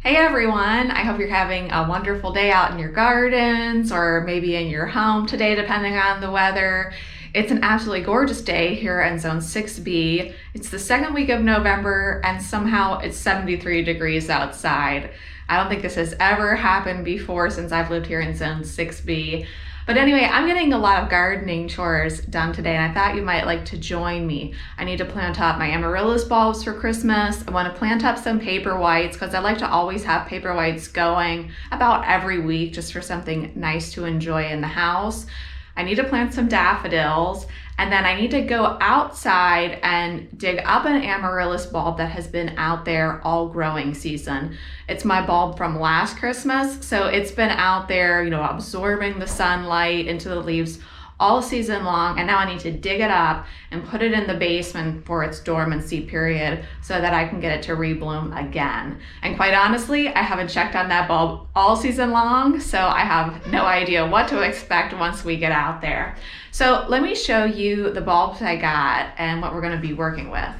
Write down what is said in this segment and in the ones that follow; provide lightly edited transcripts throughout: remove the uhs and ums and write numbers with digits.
Hey everyone, I hope you're having a wonderful day out in your gardens or maybe in your home today, depending on the weather. It's an absolutely gorgeous day here in Zone 6B. It's the second week of November and somehow it's 73 degrees outside. I don't think this has ever happened before since I've lived here in Zone 6B. But anyway, I'm getting a lot of gardening chores done today, and I thought you might like to join me. I need to plant up my amaryllis bulbs for Christmas. I want to plant up some paperwhites because I like to always have paperwhites going about every week just for something nice to enjoy in the house. I need to plant some daffodils, and then I need to go outside and dig up an amaryllis bulb that has been out there all growing season. It's my bulb from last Christmas, so it's been out there, absorbing the sunlight into the leaves all season long, and now I need to dig it up and put it in the basement for its dormancy period so that I can get it to rebloom again. And quite honestly, I haven't checked on that bulb all season long, so I have no idea what to expect once we get out there. So let me show you the bulbs I got and what we're going to be working with.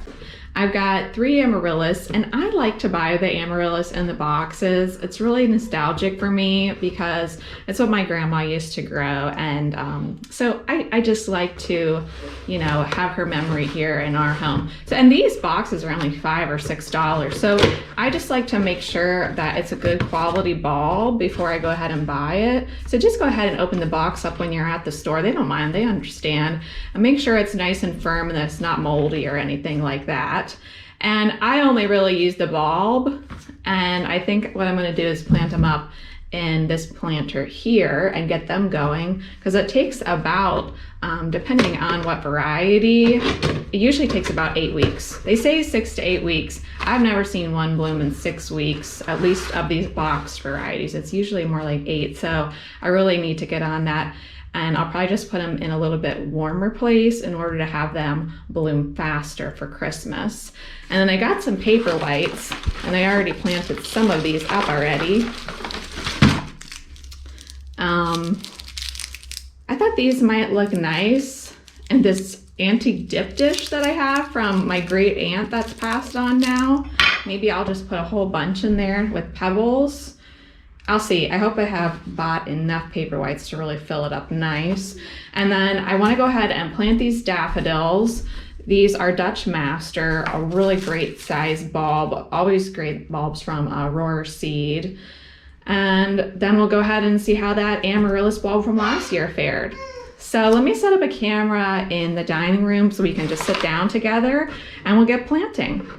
I've got 3 amaryllis, and I like to buy the amaryllis in the boxes. It's really nostalgic for me because it's what my grandma used to grow, and so I just like to, have her memory here in our home. So, and these boxes are only $5 or $6, so I just like to make sure that it's a good quality bulb before I go ahead and buy it. So just go ahead and open the box up when you're at the store. They don't mind, they understand. And make sure it's nice and firm and that it's not moldy or anything like that. And I only really use the bulb, and I think what I'm going to do is plant them up in this planter here and get them going, because it takes about, depending on what variety, it usually takes about 8 weeks. They say 6 to 8 weeks. I've never seen one bloom in 6 weeks, at least of these boxed varieties. It's usually more like 8, so I really need to get on that. And I'll probably just put them in a little bit warmer place in order to have them bloom faster for Christmas. And then I got some paperwhites, and I already planted some of these up already. I thought these might look nice in this antique dip dish that I have from my great aunt that's passed on now. Maybe I'll just put a whole bunch in there with pebbles. I'll see. I hope I have bought enough paperwhites to really fill it up nice. And then I want to go ahead and plant these daffodils. These are Dutch Master, a really great size bulb. Always great bulbs from Roar Seed. And then we'll go ahead and see how that amaryllis bulb from last year fared. So let me set up a camera in the dining room so we can just sit down together and we'll get planting.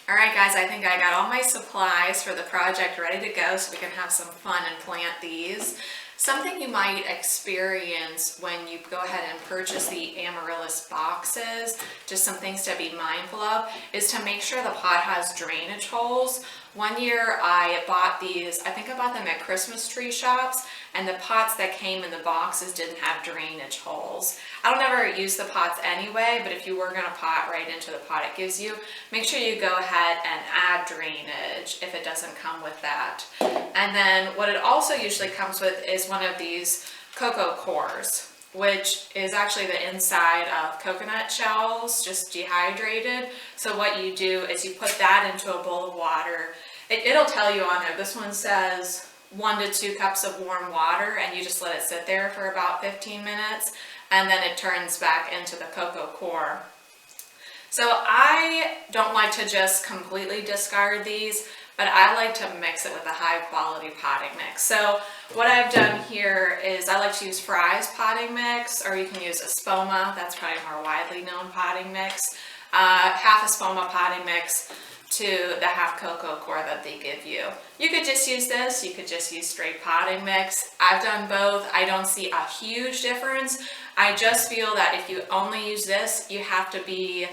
All right, guys, I think I got all my supplies for the project ready to go so we can have some fun and plant these. Something you might experience when you go ahead and purchase the amaryllis boxes, just some things to be mindful of, is to make sure the pot has drainage holes. One year I bought these, I think I bought them at Christmas tree shops, and the pots that came in the boxes didn't have drainage holes. I don't ever use the pots anyway, but if you were gonna pot right into the pot it gives you, make sure you go ahead and add drainage if it doesn't come with that. And then what it also usually comes with is one of these cocoa cores, which is actually the inside of coconut shells, just dehydrated. So what you do is you put that into a bowl of water. It'll tell you on there, this one says 1 to 2 cups of warm water, and you just let it sit there for about 15 minutes, and then it turns back into the cocoa core. So I don't like to just completely discard these, but I like to mix it with a high quality potting mix. So what I've done here is I like to use Fry's potting mix, or you can use a Spoma, that's probably a more widely known potting mix. Half a Spoma potting mix to the half cocoa core that they give you. You could just use this, you could just use straight potting mix. I've done both. I don't see a huge difference. I just feel that if you only use this, you have to be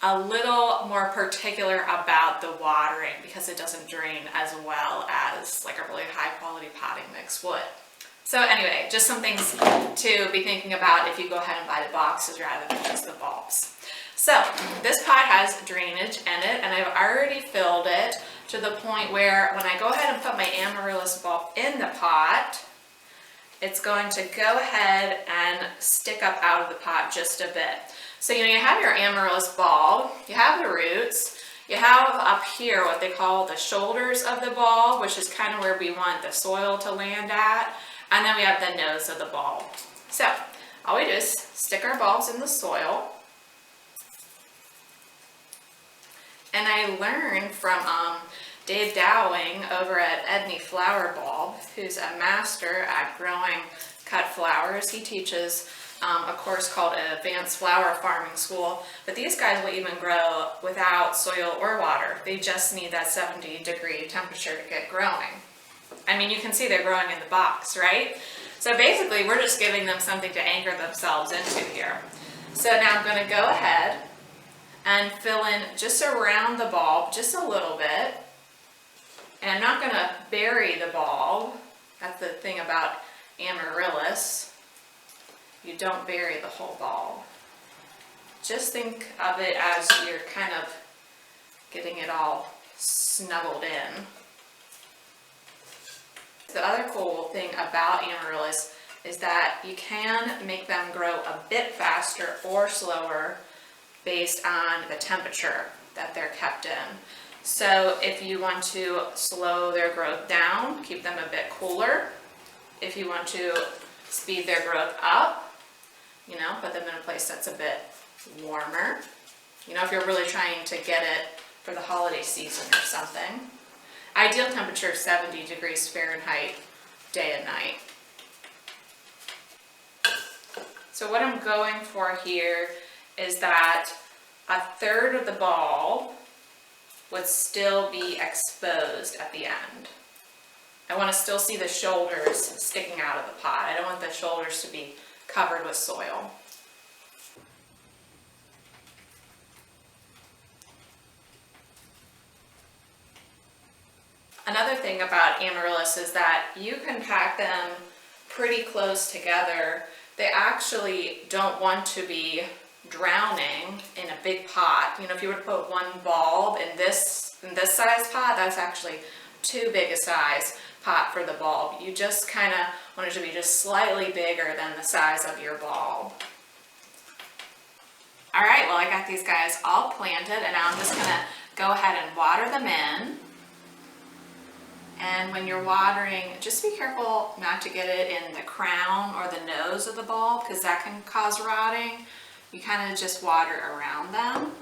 a little more particular about the watering because it doesn't drain as well as like a really high quality potting mix would. So anyway, just some things to be thinking about if you go ahead and buy the boxes rather than just the bulbs. So this pot has drainage in it, and I've already filled it to the point where when I go ahead and put my amaryllis bulb in the pot, it's going to go ahead and stick up out of the pot just a bit. So you have your amaryllis bulb, you have the roots, You have up here what they call the shoulders of the bulb, which is kind of where we want the soil to land at. And then we have the nose of the bulb. So all we do is stick our bulbs in the soil. And I learned from Dave Dowling over at Edney Flower Bulb, who's a master at growing cut flowers. He teaches a course called Advanced Flower Farming School, but these guys will even grow without soil or water. They just need that 70-degree temperature to get growing. I mean, you can see they're growing in the box, right? So basically, we're just giving them something to anchor themselves into here. So now I'm going to go ahead and fill in just around the bulb, just a little bit. And I'm not going to bury the bulb. That's the thing about amaryllis. You don't bury the whole bulb. Just think of it as you're kind of getting it all snuggled in. The other cool thing about amaryllis is that you can make them grow a bit faster or slower based on the temperature that they're kept in. So if you want to slow their growth down, keep them a bit cooler. If you want to speed their growth up, you know, put them in a place that's a bit warmer. You know, if you're really trying to get it for the holiday season or something. Ideal temperature is 70 degrees Fahrenheit, day and night. So what I'm going for here is that a third of the bulb would still be exposed at the end. I want to still see the shoulders sticking out of the pot. I don't want the shoulders to be covered with soil. Another thing about amaryllis is that you can pack them pretty close together. They actually don't want to be drowning in a big pot. You know, if you were to put one bulb in this size pot, that's actually too big a size pot for the bulb. You just kind of want it to be just slightly bigger than the size of your bulb. All right, well, I got these guys all planted, and now I'm just gonna go ahead and water them in. And when you're watering, just be careful not to get it in the crown or the nose of the bulb, because that can cause rotting. You kind of just water around them.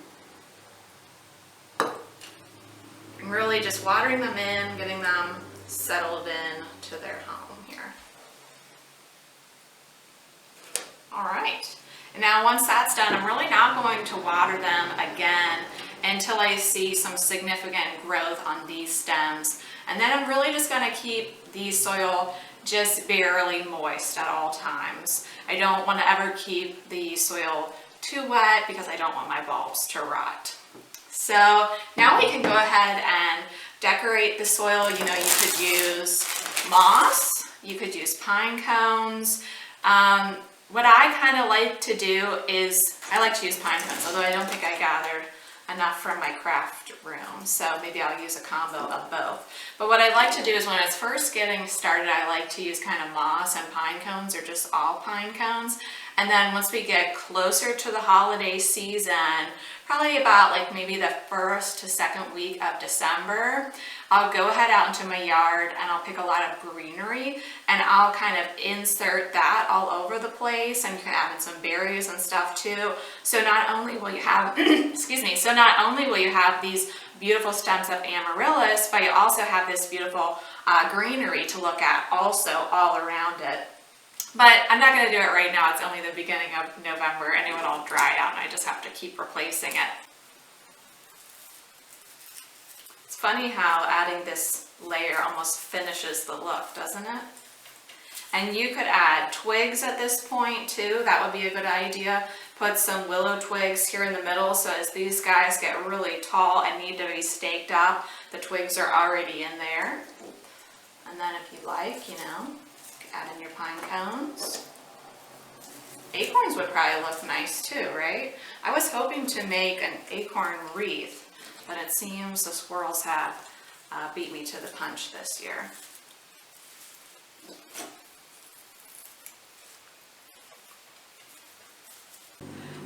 And really just watering them in, getting them settled in to their home here. All right. And now once that's done, I'm really not going to water them again until I see some significant growth on these stems. And then I'm really just going to keep the soil just barely moist at all times. I don't want to ever keep the soil too wet because I don't want my bulbs to rot. So now we can go ahead and decorate the soil. You know, you could use moss, you could use pine cones. What I kind of like to do is, I like to use pine cones, although I don't think I gathered enough from my craft room, so maybe I'll use a combo of both. But what I like to do is when it's first getting started, I like to use kind of moss and pine cones, or just all pine cones. And then once we get closer to the holiday season, probably about like maybe the 1st to 2nd week of December, I'll go ahead out into my yard and I'll pick a lot of greenery and I'll kind of insert that all over the place, and you can add in some berries and stuff too. So not only will you have, excuse me, so not only will you have these beautiful stems of amaryllis, but you also have this beautiful greenery to look at also all around it. But I'm not going to do it right now. It's only the beginning of November and it would all dry out and I just have to keep replacing it. It's funny how adding this layer almost finishes the look, doesn't it? And you could add twigs at this point too. That would be a good idea. Put some willow twigs here in the middle, so as these guys get really tall and need to be staked up, the twigs are already in there. And then if you like, you know, add in your pine cones. Acorns would probably look nice too, right? I was hoping to make an acorn wreath, but it seems the squirrels have beat me to the punch this year.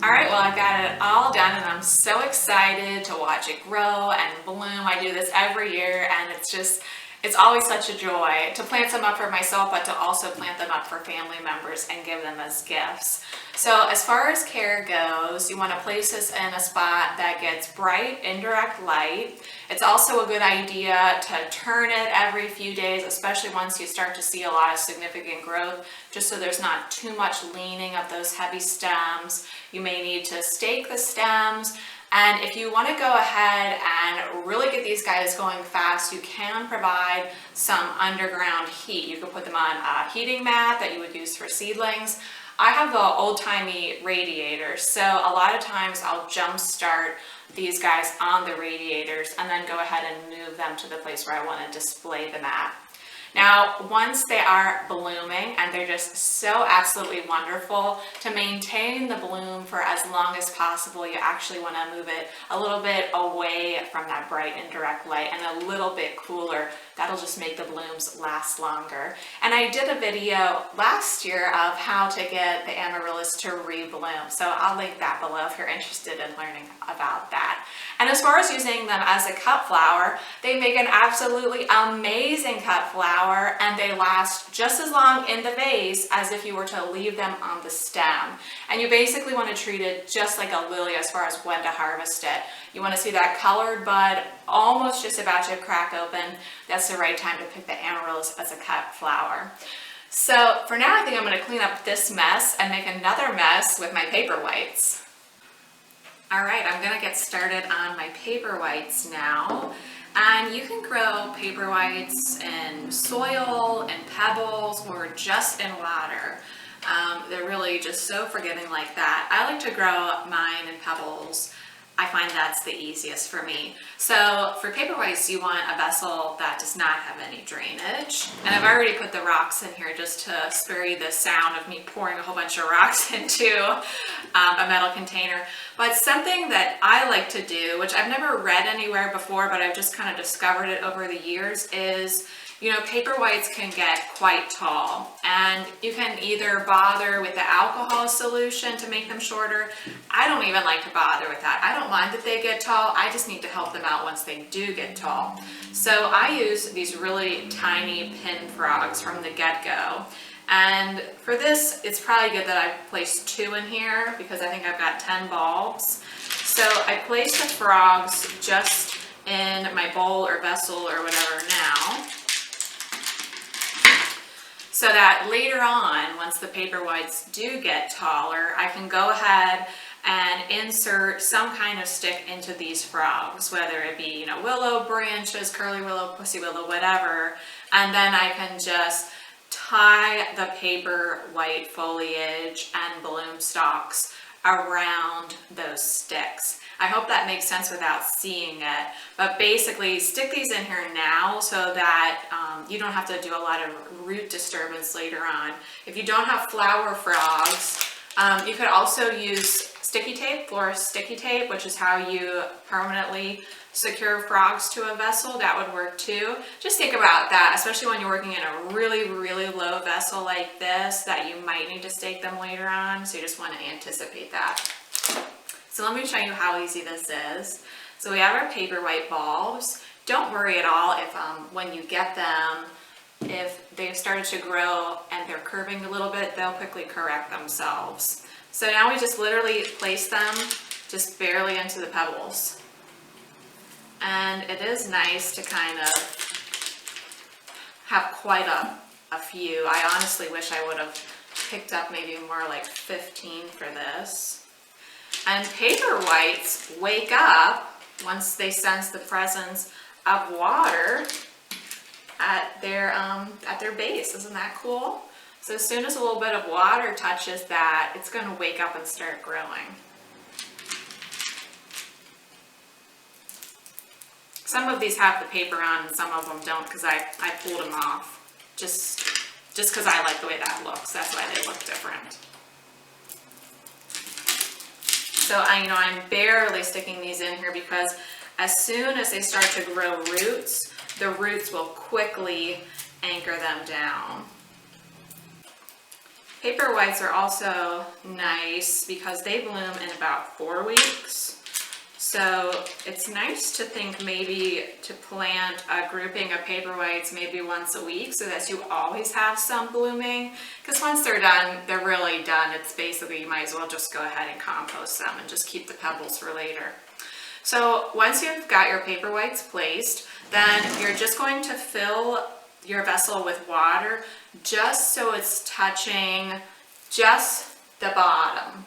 All right, well, I got it all done and I'm so excited to watch it grow and bloom. I do this every year and it's always such a joy to plant them up for myself, but to also plant them up for family members and give them as gifts. So as far as care goes, you want to place this in a spot that gets bright, indirect light. It's also a good idea to turn it every few days, especially once you start to see a lot of significant growth, just so there's not too much leaning of those heavy stems. You may need to stake the stems. And if you want to go ahead and really get these guys going fast, you can provide some underground heat. You could put them on a heating mat that you would use for seedlings. I have the old-timey radiators, so a lot of times I'll jump start these guys on the radiators and then go ahead and move them to the place where I want to display them at. Now, once they are blooming, and they're just so absolutely wonderful, to maintain the bloom for as long as possible, you actually want to move it a little bit away from that bright indirect light and a little bit cooler. That'll just make the blooms last longer. And I did a video last year of how to get the amaryllis to rebloom, so I'll link that below if you're interested in learning about that. And as far as using them as a cut flower, they make an absolutely amazing cut flower, and they last just as long in the vase as if you were to leave them on the stem. And you basically want to treat it just like a lily as far as when to harvest it. You want to see that colored bud almost just about to crack open. That's the right time to pick the amaryllis as a cut flower. So for now, I think I'm going to clean up this mess and make another mess with my paperwhites. All right, I'm going to get started on my paperwhites now. And you can grow paperwhites in soil, in pebbles, or just in water. They're really just so forgiving like that. I like to grow mine in pebbles. I find that's the easiest for me. So for paperwhites, you want a vessel that does not have any drainage. And I've already put the rocks in here just to spare you the sound of me pouring a whole bunch of rocks into a metal container. But something that I like to do, which I've never read anywhere before, but I've just kind of discovered it over the years, is paperwhites can get quite tall, and you can either bother with the alcohol solution to make them shorter. I don't even like to bother with that. I don't mind that they get tall. I just need to help them out once they do get tall. So I use these really tiny pin frogs from the get-go. And for this, it's probably good that I placed 2 in here because I think I've got 10 bulbs. So I place the frogs just in my bowl or vessel or whatever now, so that later on, once the paperwhites do get taller, I can go ahead and insert some kind of stick into these frogs, whether it be, willow branches, curly willow, pussy willow, whatever. And then I can just tie the paperwhite foliage and bloom stalks around those sticks. I hope that makes sense without seeing it, but basically stick these in here now so that you don't have to do a lot of root disturbance later on. If you don't have flower frogs, you could also use sticky tape, florist sticky tape, which is how you permanently secure frogs to a vessel. That would work too. Just think about that, especially when you're working in a really, really low vessel like this, that you might need to stake them later on. So you just want to anticipate that. So let me show you how easy this is. So we have our paperwhite bulbs. Don't worry at all if when you get them, if they've started to grow and they're curving a little bit, they'll quickly correct themselves. So now we just literally place them just barely into the pebbles. And it is nice to kind of have quite a few. I honestly wish I would have picked up maybe more like 15 for this. And paperwhites wake up once they sense the presence of water at their base. Isn't that cool? So as soon as a little bit of water touches that, it's going to wake up and start growing. Some of these have the paper on and some of them don't because I pulled them off just because I like the way that looks. That's why they look different. So I'm barely sticking these in here because as soon as they start to grow roots, the roots will quickly anchor them down. Paperwhites are also nice because they bloom in about 4 weeks. So it's nice to think maybe to plant a grouping of paperwhites maybe once a week so that you always have some blooming. Because once they're done, they're really done. It's basically, you might as well just go ahead and compost them and just keep the pebbles for later. So once you've got your paperwhites placed, then you're just going to fill your vessel with water just so it's touching just the bottom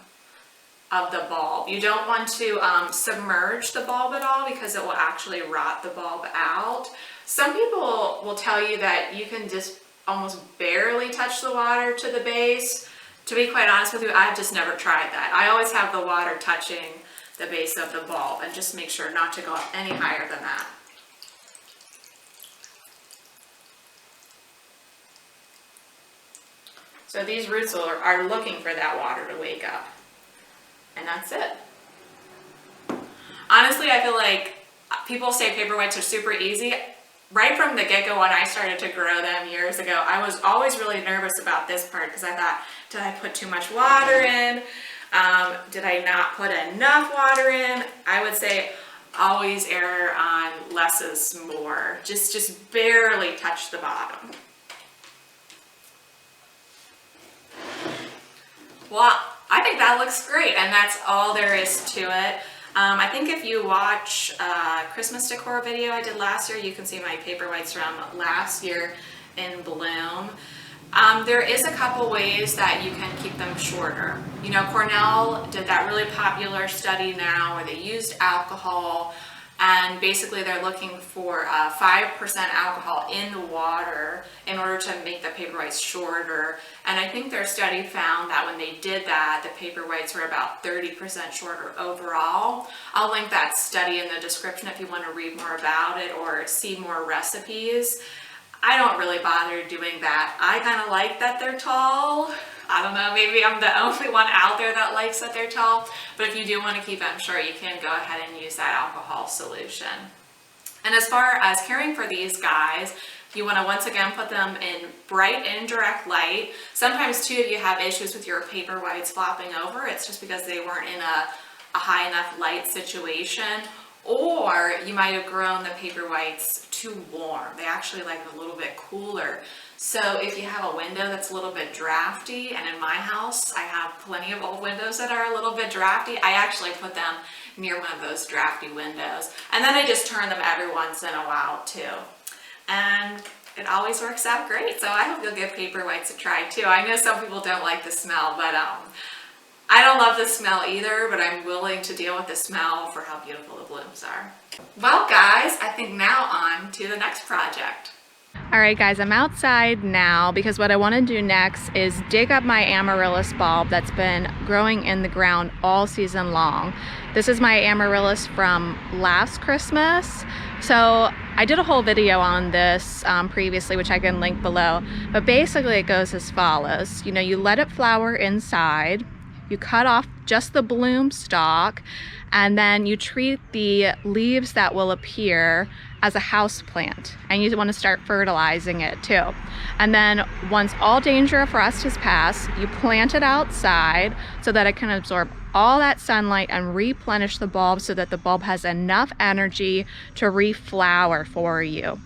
of the bulb. You don't want to submerge the bulb at all because it will actually rot the bulb out. Some people will tell you that you can just almost barely touch the water to the base. To be quite honest with you, I've just never tried that. I always have the water touching the base of the bulb and just make sure not to go up any higher than that. So these roots are looking for that water to wake up. And that's it. Honestly, I feel like people say paperwhites are super easy. Right from the get-go when I started to grow them years ago, I was always really nervous about this part because I thought, did I put too much water in? Did I not put enough water in? I would say always err on less is more. Just barely touch the bottom. Well, I think that looks great, and that's all there is to it. I think if you watch a Christmas decor video I did last year, you can see my paperwhites from last year in bloom. There is a couple ways that you can keep them shorter. You know, Cornell did that really popular study now where they used alcohol, and basically they're looking for 5% alcohol in the water in order to make the paperwhites shorter. And I think their study found that when they did that, the paperwhites were about 30% shorter overall. I'll link that study in the description if you want to read more about it or see more recipes. I don't really bother doing that. I kind of like that they're tall. I don't know, maybe I'm the only one out there that likes that they're tall, but if you do want to keep them short, you can go ahead and use that alcohol solution. And as far as caring for these guys, you want to once again put them in bright indirect light. Sometimes too, if you have issues with your paperwhites flopping over, it's just because they weren't in a high enough light situation, or you might have grown the paperwhites too warm. They actually like it a little bit cooler. So if you have a window that's a little bit drafty, and in my house I have plenty of old windows that are a little bit drafty, I actually put them near one of those drafty windows. And then I just turn them every once in a while too. And it always works out great. So I hope you'll give paperwhites a try too. I know some people don't like the smell, but I don't love the smell either, but I'm willing to deal with the smell for how beautiful the blooms are. Well guys, I think now on to the next project. All right guys, I'm outside now because what I want to do next is dig up my amaryllis bulb that's been growing in the ground all season long. This is my amaryllis from last Christmas. So I did a whole video on this previously, which I can link below, but basically it goes as follows. You know, you let it flower inside, you cut off just the bloom stalk, and then you treat the leaves that will appear as a house plant, and you want to start fertilizing it too. And then once all danger of frost has passed, you plant it outside so that it can absorb all that sunlight and replenish the bulb so that the bulb has enough energy to reflower for you.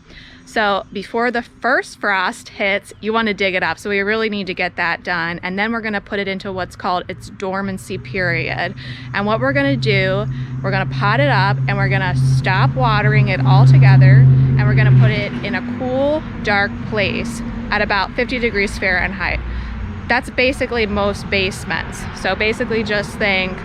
So before the first frost hits, you want to dig it up. So we really need to get that done. And then we're going to put it into what's called its dormancy period. And what we're going to do, we're going to pot it up and we're going to stop watering it altogether. And we're going to put it in a cool, dark place at about 50 degrees Fahrenheit. That's basically most basements. So basically just think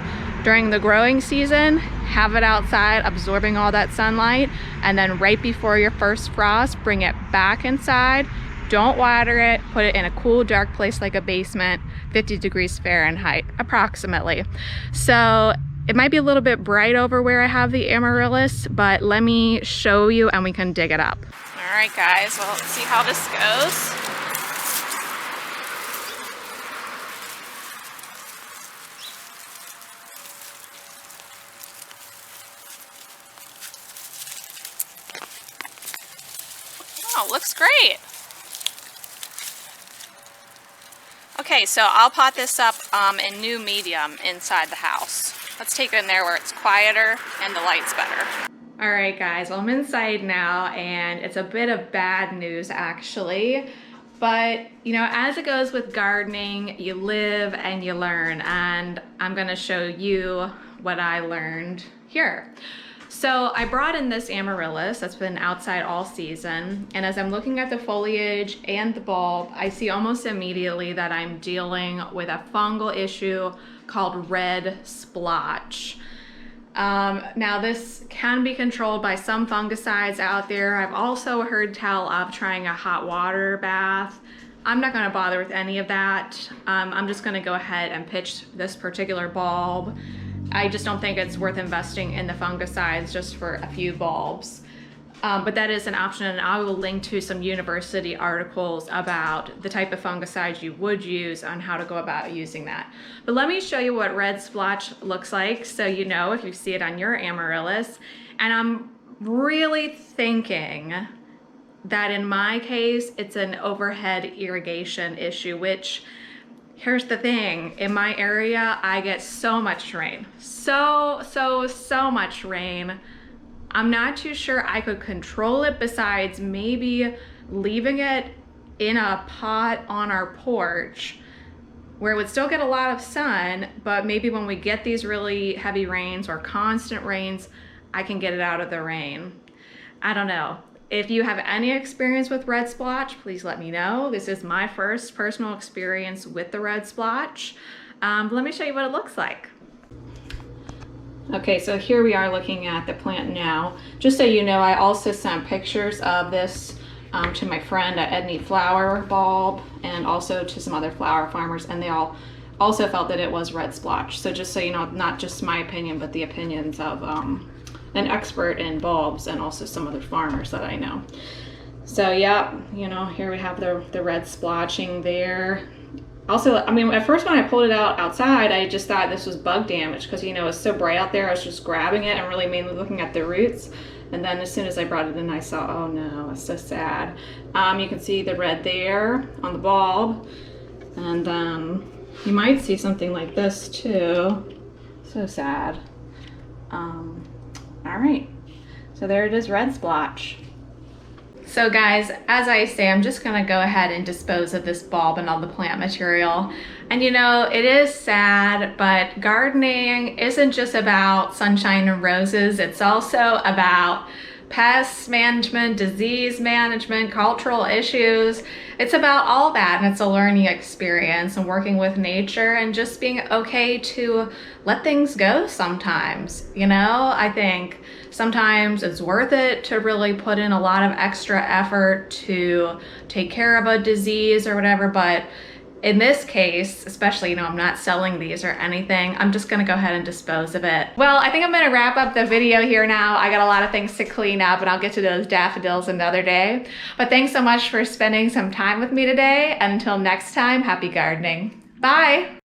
during the growing season, have it outside absorbing all that sunlight, and then right before your first frost, bring it back inside. Don't water it, put it in a cool, dark place like a basement, 50 degrees Fahrenheit, approximately. So it might be a little bit bright over where I have the amaryllis, but let me show you and we can dig it up. All right, guys, well, let's see how this goes. Oh, looks great. Okay, so I'll pot this up in new medium inside the house. Let's take it in there where it's quieter and the light's better. All right, guys, well, I'm inside now, and it's a bit of bad news, actually. But, you know, as it goes with gardening, you live and you learn, and I'm gonna show you what I learned here. So I brought in this amaryllis that's been outside all season, and as I'm looking at the foliage and the bulb, I see almost immediately that I'm dealing with a fungal issue called red splotch. Now this can be controlled by some fungicides out there. I've also heard tell of trying a hot water bath. I'm not gonna bother with any of that. I'm just gonna go ahead and pitch this particular bulb. I just don't think it's worth investing in the fungicides just for a few bulbs. But that is an option, and I will link to some university articles about the type of fungicides you would use on how to go about using that. But let me show you what red splotch looks like so you know if you see it on your amaryllis. And I'm really thinking that in my case, it's an overhead irrigation issue, which, here's the thing, in my area, I get so much rain. So much rain. I'm not too sure I could control it besides maybe leaving it in a pot on our porch where it would still get a lot of sun, but maybe when we get these really heavy rains or constant rains, I can get it out of the rain. I don't know. If you have any experience with red splotch, please let me know. This is my first personal experience with the red splotch. Let me show you what it looks like. Okay, so here we are looking at the plant now. Just so you know, I also sent pictures of this to my friend at Edney Flower Bulb and also to some other flower farmers, and they all also felt that it was red splotch. So just so you know, not just my opinion, but the opinions of an expert in bulbs and also some other farmers that I know. So yeah, you know, here we have the red splotching there. Also, I mean, at first when I pulled it out outside, I just thought this was bug damage because, you know, it's so bright out there. I was just grabbing it and really mainly looking at the roots. And then as soon as I brought it in, I saw, oh no, it's so sad. You can see the red there on the bulb. And you might see something like this too. So sad. All right, so there it is, red splotch. So guys, as I say, I'm just gonna go ahead and dispose of this bulb and all the plant material. And you know, it is sad, but gardening isn't just about sunshine and roses. It's also about pest management, disease management, cultural issues. It's about all that, and it's a learning experience and working with nature and just being okay to let things go sometimes. You know, I think sometimes it's worth it to really put in a lot of extra effort to take care of a disease or whatever, but in this case, especially, you know, I'm not selling these or anything. I'm just gonna go ahead and dispose of it. Well, I think I'm gonna wrap up the video here now. I got a lot of things to clean up, and I'll get to those daffodils another day. But thanks so much for spending some time with me today. And until next time, happy gardening. Bye.